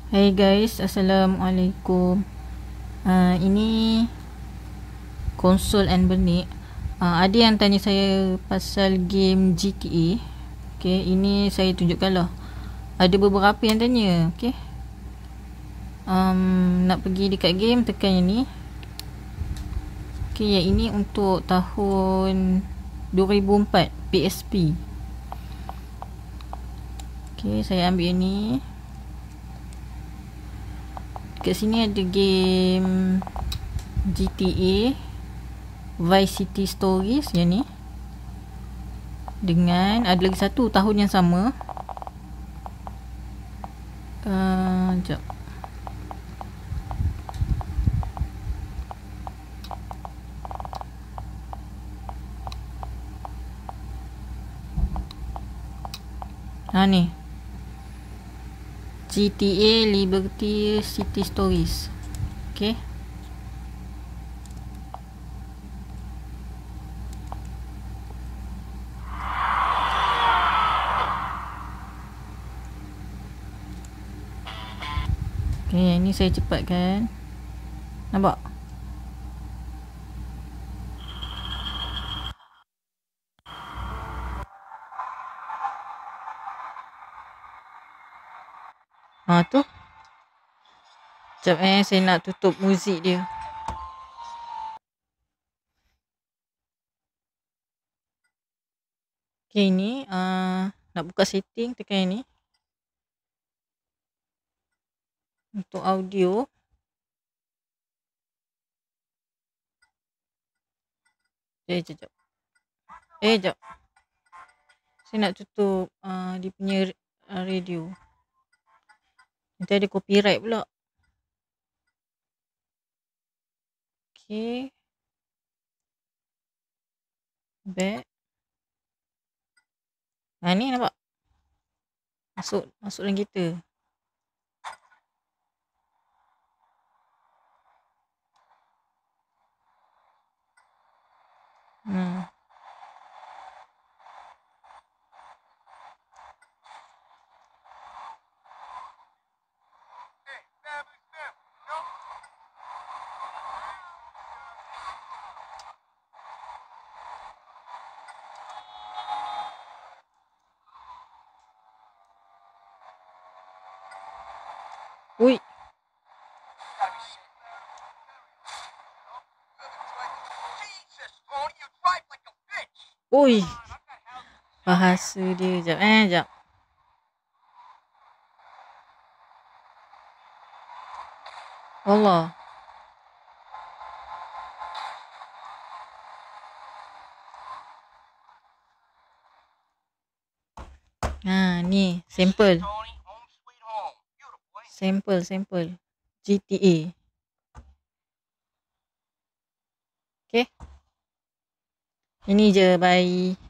Hey guys, Assalamualaikum. Ini konsol and benik. Ada yang tanya saya pasal game GTA. Okay, ini saya tunjukkan lah. Ada beberapa yang tanya. Okay, nak pergi dekat game, tekan yang ni. Okay, yang ini untuk tahun 2004 PSP. Okay, saya ambil yang ni. Kat sini ada game GTA Vice City Stories yang ni, dengan ada lagi satu tahun yang sama. Sekejap. Ni GTA Liberty City Stories. Okay, yang ni saya cepatkan. Nampak? Tu. Sekejap saya nak tutup muzik dia. Okay, ni nak buka setting, tekan yang ni. Untuk audio, sekejap. Sekejap. Saya nak tutup dia punya radio. Nanti ada copyright pula. Okay, back. Ni nampak? Masuk dalam kereta. Ui. Ui. Bahasa dia. Sekejap. Allah. Ni sampel. Sampel GTA. Okay, ini je, bye.